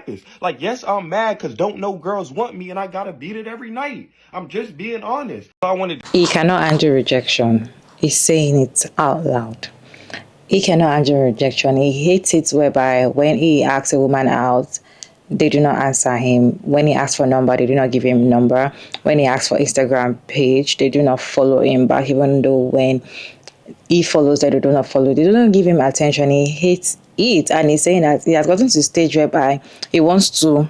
campus. Like, yes, I'm mad because don't know girls want me and I gotta beat it every night. I'm just being honest. He cannot handle rejection. He's saying it out loud. He cannot handle rejection. He hates it whereby when he asks a woman out, they do not answer him. When he asks for a number, they do not give him a number. When he asks for Instagram page, they do not follow him back, even though when he follows them, they do not follow. They do not give him attention. He hates it. And he's saying that he has gotten to the stage whereby he wants to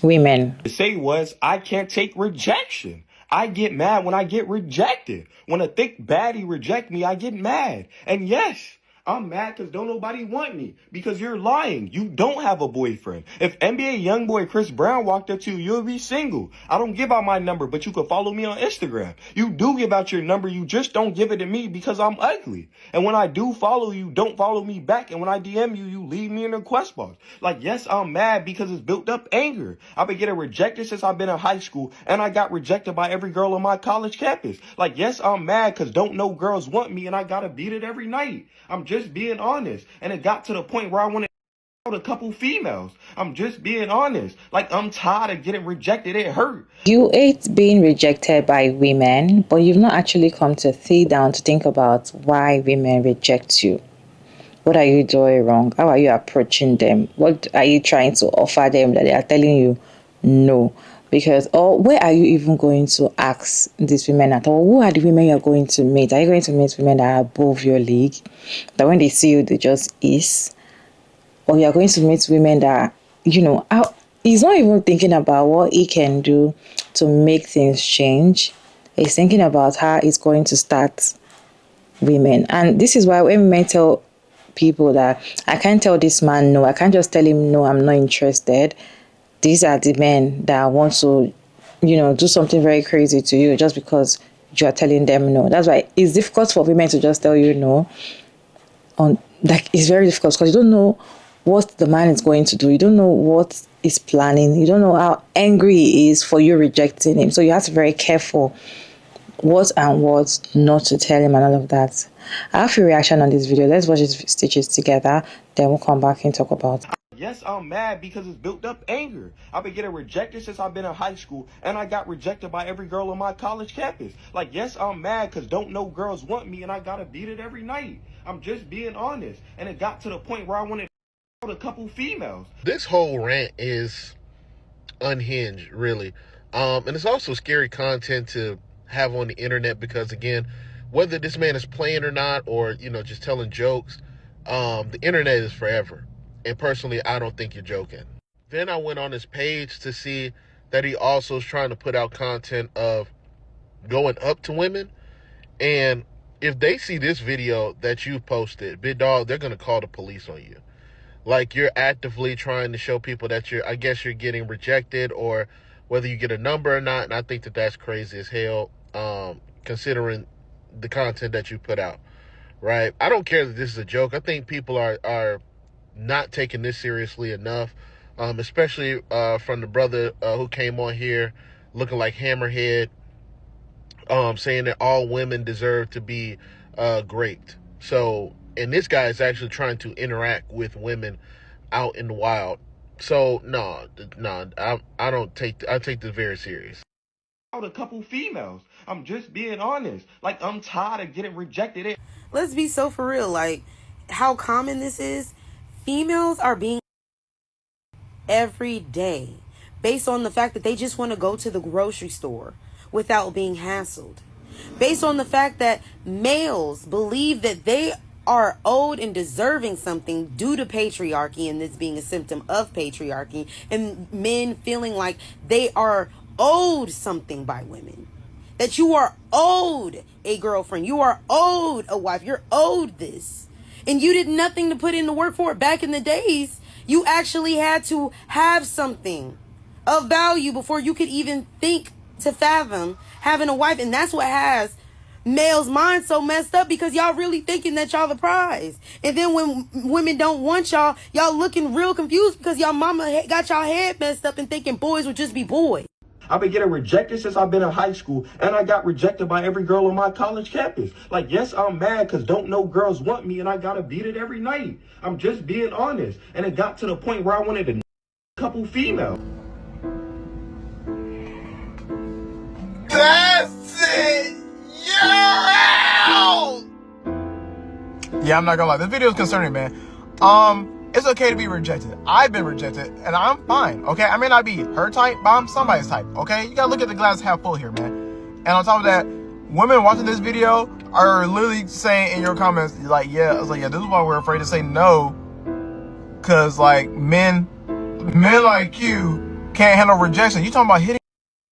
women. To say was, I can't take rejection. I get mad when I get rejected. When a thick baddie reject me, I get mad. And yes, I'm mad because don't nobody want me. Because you're lying. You don't have a boyfriend. If NBA YoungBoy Chris Brown walked up to you, you'll be single. I don't give out my number, but you can follow me on Instagram. You do give out your number. You just don't give it to me because I'm ugly. And when I do follow you, don't follow me back. And when I DM you, you leave me in the request box. Like, yes, I'm mad because it's built up anger. I've been getting rejected since I've been in high school. And I got rejected by every girl on my college campus. Like, yes, I'm mad because don't know girls want me and I gotta beat it every night. I'm just being honest. And it got to the point where I wanted out a couple females. I'm just being honest. Like, I'm tired of getting rejected. It hurt. You hate being rejected by women, but you've not actually come to sit down to think about why women reject you. What are you doing wrong? How are you approaching them? What are you trying to offer them that they are telling you no? Because, or where are you even going to ask these women at all? Who are the women you're going to meet? Are you going to meet women that are above your league? That when they see you, they just is? Or you're going to meet women that, he's not even thinking about what he can do to make things change. He's thinking about how he's going to start women. And this is why when men tell people that I can't tell this man no, I can't just tell him no, I'm not interested. These are the men that want to, do something very crazy to you just because you are telling them no. That's why it's difficult for women to just tell you no. It's very difficult because you don't know what the man is going to do. You don't know what he's planning. You don't know how angry he is for you rejecting him. So you have to be very careful what and what not to tell him and all of that. I have a reaction on this video. Let's watch these stitches together. Then we'll come back and talk about it. Yes, I'm mad because it's built up anger. I've been getting rejected since I've been in high school, and I got rejected by every girl on my college campus. Like, yes, I'm mad because don't know girls want me, and I gotta beat it every night. I'm just being honest. And it got to the point where I wanted out a couple females. This whole rant is unhinged, really. And it's also scary content to have on the internet because, again, whether this man is playing or not, or, just telling jokes, the internet is forever. And personally, I don't think you're joking. Then I went on his page to see that he also is trying to put out content of going up to women. And if they see this video that you posted, big dog, they're going to call the police on you. Like, you're actively trying to show people that you're getting rejected, or whether you get a number or not. And I think that that's crazy as hell, considering the content that you put out, right? I don't care that this is a joke. I think people are not taking this seriously enough, especially from the brother who came on here looking like Hammerhead, saying that all women deserve to be raped. So, and this guy is actually trying to interact with women out in the wild. So no, I take this very serious. Out a couple females. I'm just being honest. Like, I'm tired of getting rejected. Let's be so for real. Like, how common this is. Females are being every day based on the fact that they just want to go to the grocery store without being hassled. Based on the fact that males believe that they are owed and deserving something due to patriarchy, and this being a symptom of patriarchy, and men feeling like they are owed something by women. That you are owed a girlfriend, you are owed a wife, you're owed this. And you did nothing to put in the work for it. Back in the days, you actually had to have something of value before you could even think to fathom having a wife. And that's what has males' minds so messed up, because y'all really thinking that y'all the prize. And then when women don't want y'all, y'all looking real confused because y'all mama got y'all head messed up and thinking boys would just be boys. I've been getting rejected since I've been in high school, and I got rejected by every girl on my college campus. Like, yes, I'm mad because don't know girls want me, and I gotta beat it every night. I'm just being honest. And it got to the point where I wanted to couple females. That's it! You're out! Yeah, I'm not gonna lie. This video is concerning, man. It's okay to be rejected. I've been rejected, and I'm fine, okay? I may not be her type, but I'm somebody's type, okay? You gotta look at the glass half full here, man. And on top of that, women watching this video are literally saying in your comments, like, yeah, I was like, yeah, this is why we're afraid to say no. Cause, like, men like you can't handle rejection. You talking about hitting,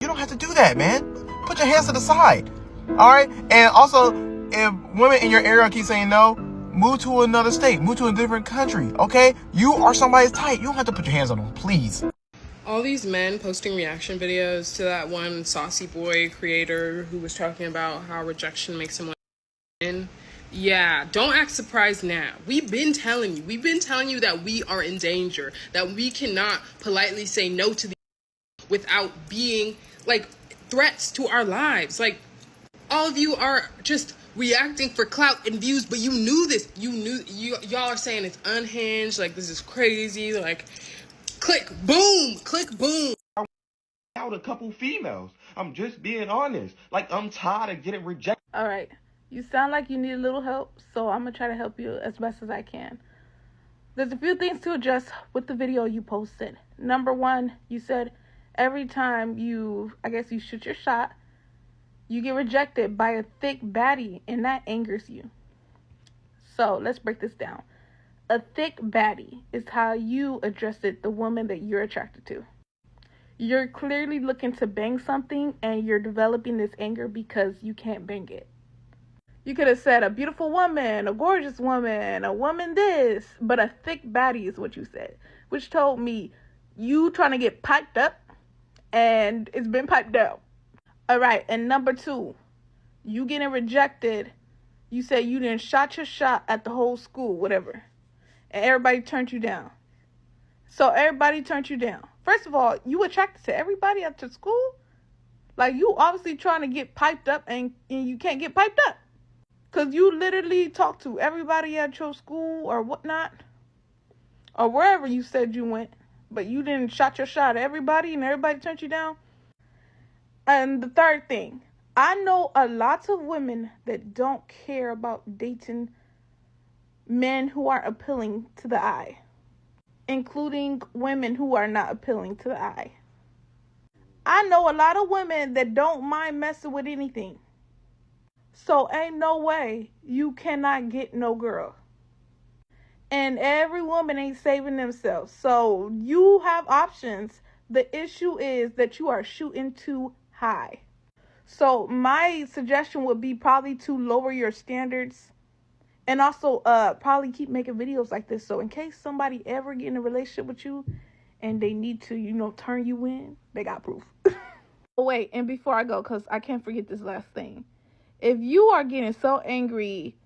you don't have to do that, man. Put your hands to the side, all right? And also, if women in your area keep saying no, move to another state, move to a different country, okay? You are somebody's type. You don't have to put your hands on them, please. All these men posting reaction videos to that one saucy boy creator who was talking about how rejection makes him win. Yeah, don't act surprised now. We've been telling you that we are in danger, that we cannot politely say no to these without being like threats to our lives. Like, all of you are just reacting for clout and views, but you knew this. Y'all are saying it's unhinged, like this is crazy, like click boom. Out a couple females. I'm just being honest. Like, I'm tired of getting rejected. All right. You sound like you need a little help, so I'm going to try to help you as best as I can. There's a few things to adjust with the video you posted. Number one, you said every time you shoot your shot, you get rejected by a thick baddie, and that angers you. So let's break this down. A thick baddie is how you addressed the woman that you're attracted to. You're clearly looking to bang something, and you're developing this anger because you can't bang it. You could have said a beautiful woman, a gorgeous woman, a woman this, but a thick baddie is what you said, which told me you trying to get piped up, and it's been piped down. All right, and number two, you getting rejected. You said you didn't shot your shot at the whole school, whatever, and everybody turned you down. So everybody turned you down. First of all, you attracted to everybody at your school? Like, you obviously trying to get piped up, and you can't get piped up. Because you literally talked to everybody at your school or whatnot, or wherever you said you went, but you didn't shot your shot at everybody and everybody turned you down. And the third thing, I know a lot of women that don't care about dating men who are appealing to the eye, including women who are not appealing to the eye. I know a lot of women that don't mind messing with anything. So ain't no way you cannot get no girl. And every woman ain't saving themselves. So you have options. The issue is that you are shooting too high. So my suggestion would be probably to lower your standards. And also probably keep making videos like this. So in case somebody ever get in a relationship with you and they need to, turn you in, they got proof. Oh, wait, and before I go, because I can't forget this last thing. If you are getting so angry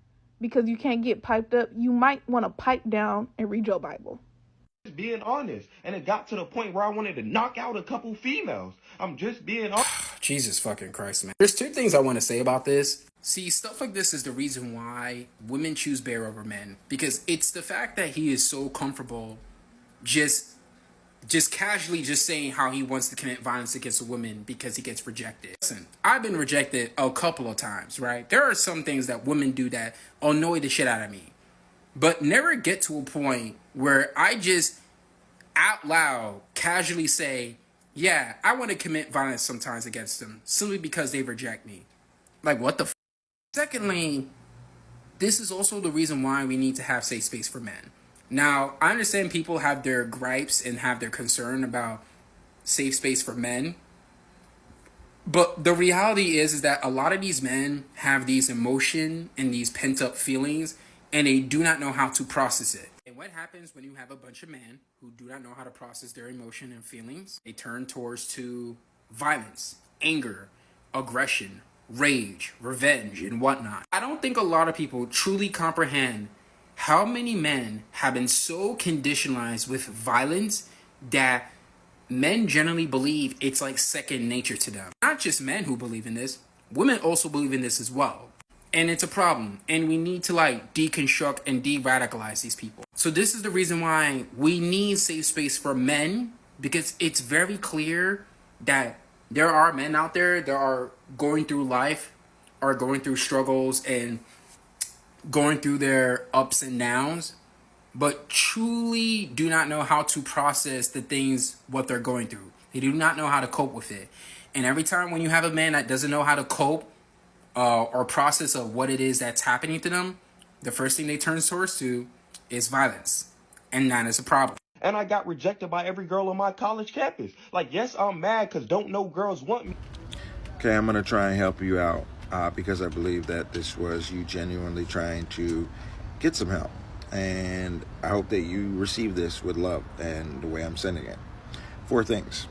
because you can't get piped up, you might want to pipe down and read your Bible. Just being honest. And it got to the point where I wanted to knock out a couple females. I'm just being honest. Jesus fucking Christ, man. There's two things I want to say about this. See, stuff like this is the reason why women choose Bear over men. Because it's the fact that he is so comfortable just casually just saying how he wants to commit violence against a woman because he gets rejected. Listen, I've been rejected a couple of times, right? There are some things that women do that annoy the shit out of me. But never get to a point where I just out loud casually say, yeah, I want to commit violence sometimes against them simply because they reject me. Like, what the f? Secondly, this is also the reason why we need to have safe space for men. Now, I understand people have their gripes and have their concern about safe space for men. But the reality is that a lot of these men have these emotion and these pent up feelings, and they do not know how to process it. And what happens when you have a bunch of men who do not know how to process their emotion and feelings? They turn towards to violence, anger, aggression, rage, revenge, and whatnot. I don't think a lot of people truly comprehend how many men have been so conditionalized with violence that men generally believe it's like second nature to them. Not just men who believe in this, women also believe in this as well. And it's a problem. And we need to like deconstruct and de-radicalize these people. So this is the reason why we need safe space for men, because it's very clear that there are men out there that are going through life, are going through struggles and going through their ups and downs, but truly do not know how to process the things, what they're going through. They do not know how to cope with it. And every time when you have a man that doesn't know how to cope or process of what it is that's happening to them, the first thing they turn towards to is violence. And that is a problem. And I got rejected by every girl on my college campus. Like, yes, I'm mad because don't no girls want me. Okay, I'm going to try and help you out because I believe that this was you genuinely trying to get some help. And I hope that you receive this with love and the way I'm sending it. Four things.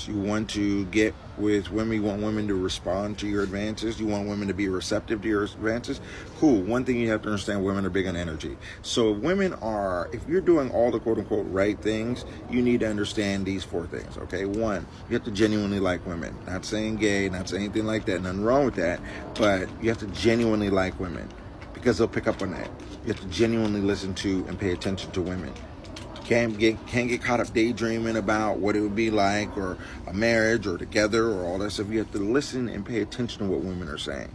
You want to get with women. You want women to respond to your advances. You want women to be receptive to your advances. Cool. One thing you have to understand, women are big on energy. So if you're doing all the quote unquote right things, you need to understand these four things. Okay. One, you have to genuinely like women. Not saying gay, not saying anything like that. Nothing wrong with that. But you have to genuinely like women because they'll pick up on that. You have to genuinely listen to and pay attention to women. Can't get caught up daydreaming about what it would be like or a marriage or together or all that stuff. You have to listen and pay attention to what women are saying.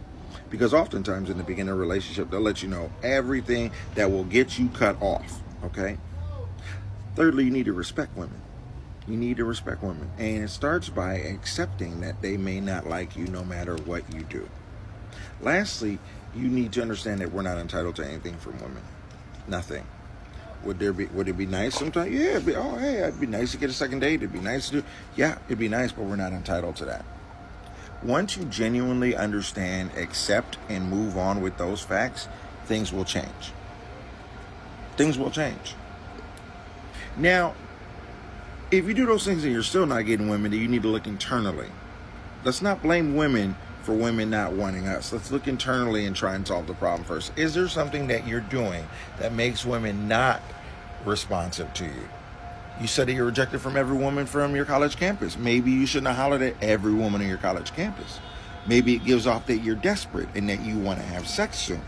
Because oftentimes in the beginning of a relationship, they'll let you know everything that will get you cut off, okay? Thirdly, you need to respect women. And it starts by accepting that they may not like you no matter what you do. Lastly, you need to understand that we're not entitled to anything from women. Nothing. Would it be nice sometimes? Yeah, it'd be nice to get a second date. It'd be nice to do. Yeah, it'd be nice, but we're not entitled to that. Once you genuinely understand, accept, and move on with those facts, things will change. Now, if you do those things and you're still not getting women, then you need to look internally. Let's not blame women for women not wanting us. Let's look internally and try and solve the problem first. Is there something that you're doing that makes women not responsive to you? You said that you're rejected from every woman from your college campus.Maybe you shouldn't have hollered at every woman on your college campus. Maybe it gives off that you're desperate and that you want to have sex soon.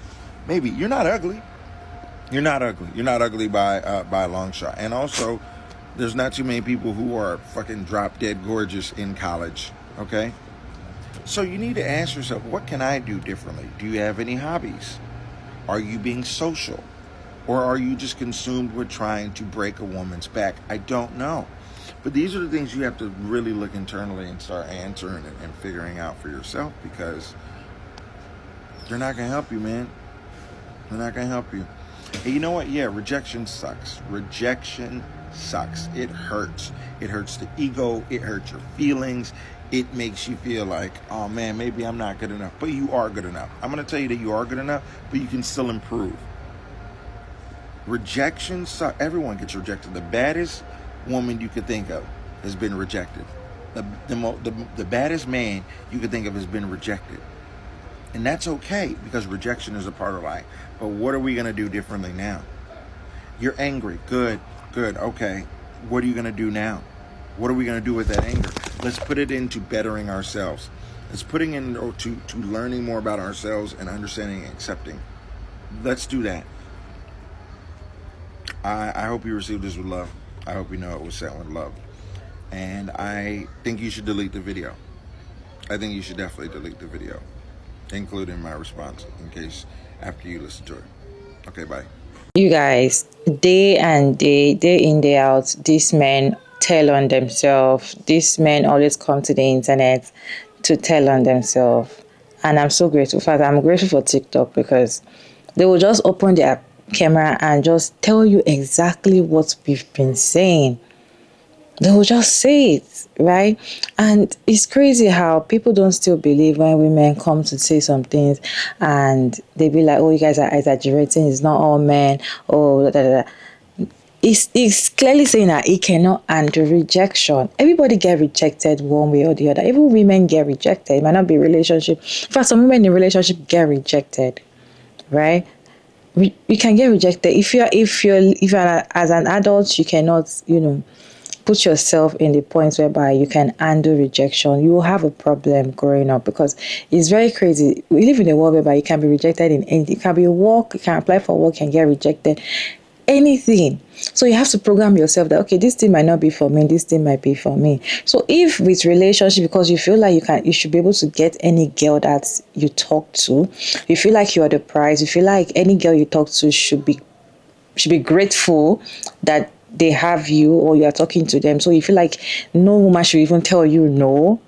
Maybe you're not ugly. You're not ugly by a long shot. And also, there's not too many people who are fucking drop dead gorgeous in college. Okay? So you need to ask yourself, what can I do differently? Do you have any hobbies? Are you being social? Or are you just consumed with trying to break a woman's back? I don't know. But these are the things you have to really look internally and start answering and figuring out for yourself, because they're not going to help you, man. They're not going to help you. And you know what? Yeah, rejection sucks. It hurts. It hurts the ego. It hurts your feelings. It makes you feel like, oh man, maybe I'm not good enough. But you are good enough. I'm going to tell you that you are good enough, but you can still improve. Rejection sucks. Everyone gets rejected. The baddest woman you could think of has been rejected. The baddest man you could think of has been rejected. And that's okay, because rejection is a part of life. But what are we going to do differently now? You're angry. Good. Okay. What are you going to do now? What are we going to do with that anger? Let's put it into bettering ourselves. Let's put it into learning more about ourselves and understanding and accepting. Let's do that. I hope you received this with love. I hope you know it was sent with love. And I think you should delete the video. I think you should definitely delete the video, including my response, in case after you listen to it. Okay, bye. You guys, day in, day out, these men tell on themselves. These men always come to the internet to tell on themselves. And I'm so grateful. In fact, I'm grateful for TikTok, because they will just open their camera and just tell you exactly what we've been saying. They will just say it, right? And it's crazy how people don't still believe when women come to say some things and they be like, oh, you guys are exaggerating. It's not all men. Oh, da, da, da. It's clearly saying that it cannot handle rejection. Everybody get rejected one way or the other. Even women get rejected. It might not be relationship. In fact, some women in relationship get rejected, right? We can get rejected. If you're as an adult, you cannot, put yourself in the point whereby you can handle rejection, you will have a problem growing up, because it's very crazy. We live in a world whereby you can be rejected in anything. It can be a work, you can apply for work and get rejected. Anything. So you have to program yourself that, okay, this thing might not be for me, this thing might be for me. So if with relationship, because you feel like you should be able to get any girl that you talk to, you feel like you are the prize, you feel like any girl you talk to should be grateful that they have you or you are talking to them. So you feel like no woman should even tell you no,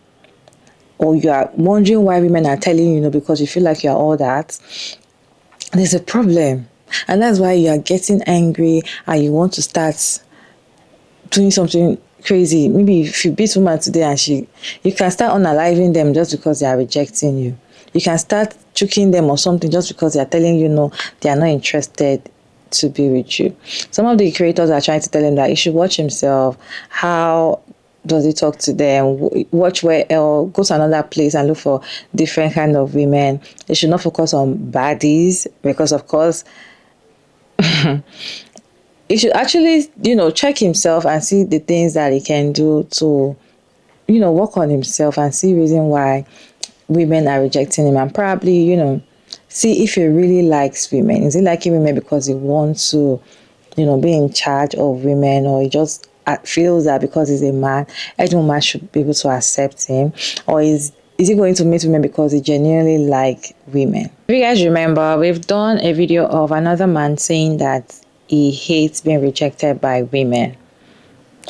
or you are wondering why women are telling you no because you feel like you are all that. There's a problem. And that's why you are getting angry and you want to start doing something crazy. Maybe if you beat woman today and you can start unaliving them just because they are rejecting you. You can start choking them or something just because they are telling you no, they are not interested to be with you. Some of the creators are trying to tell him that he should watch himself. How does he talk to them? Watch where else, go to another place and look for different kind of women. They should not focus on baddies, because of course he should actually, check himself and see the things that he can do to, work on himself and see reason why women are rejecting him, and probably, see if he really likes women. Is he liking women because he wants to, be in charge of women, or he just feels that because he's a man, every woman should be able to accept him, or is he going to meet women because he genuinely like women? If you guys remember, we've done a video of another man saying that he hates being rejected by women.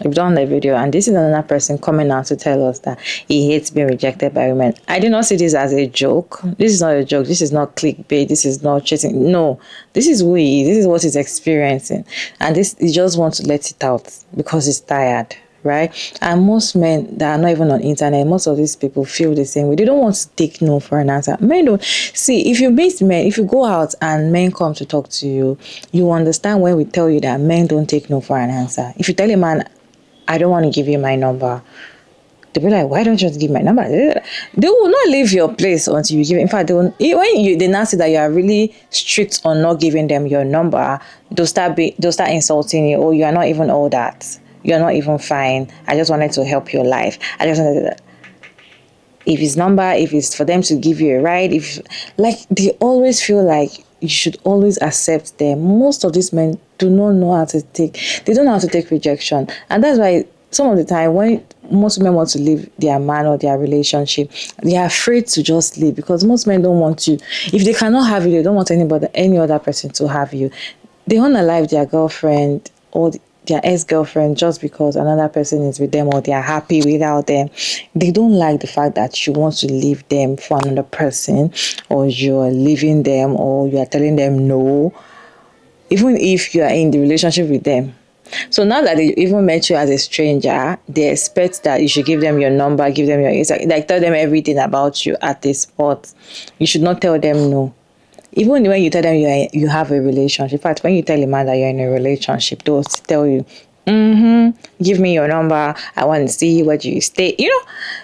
We've done the video, and this is another person coming out to tell us that he hates being rejected by women. I do not see this as a joke. This is not a joke. This is not clickbait. This is not cheating. No, this is who he is. This is what he's experiencing, and he just wants to let it out because he's tired, right? And most men that are not even on internet, most of these people feel the same way. They don't want to take no for an answer. Men don't. See, if you meet men, if you go out and men come to talk to you, you understand when we tell you that men don't take no for an answer. If you tell a man, I don't want to give you my number, they'll be like, why don't you just give my number? They will not leave your place until you give it. In fact, when they now say that you are really strict on not giving them your number, they'll start insulting you. Oh, you are not even all that. You are not even fine. I just wanted to help your life. I just wanted to. If it's number, if it's for them to give you a ride, they always feel like you should always accept them. Most of these men do not know how to take. They don't know how to take rejection, and that's why some of the time when most women want to leave their man or their relationship, they are afraid to just leave, because most men don't want you. If they cannot have you, they don't want any other person to have you. They want to leave their girlfriend or their ex-girlfriend just because another person is with them, or they are happy without them. They don't like the fact that you want to leave them for another person, or you are leaving them, or you are telling them no, even if you are in the relationship with them. So now that they even met you as a stranger, they expect that you should give them your number, give them like tell them everything about you at this spot. You should not tell them no. Even when you tell them you have a relationship. In fact, when you tell a man that you're in a relationship, they'll tell you, give me your number, I want to see where do you stay.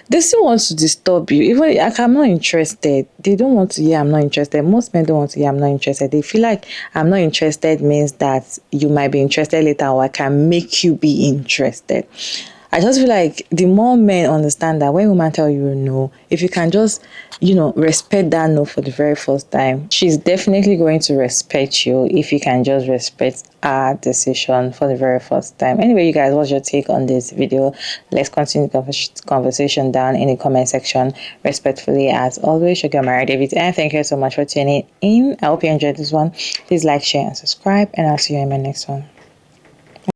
They still want to disturb you. Even like, I'm not interested. They don't want to hear I'm not interested. Most men don't want to hear I'm not interested. They feel like I'm not interested means that you might be interested later, or I can make you be interested. I just feel like the more men understand that when women tell you no, if you can just, respect that no for the very first time, she's definitely going to respect you if you can just respect our decision for the very first time. Anyway, you guys, what's your take on this video? Let's continue the conversation down in the comment section. Respectfully, as always, Sugar Mary David, and thank you so much for tuning in. I hope you enjoyed this one. Please like, share, and subscribe, and I'll see you in my next one.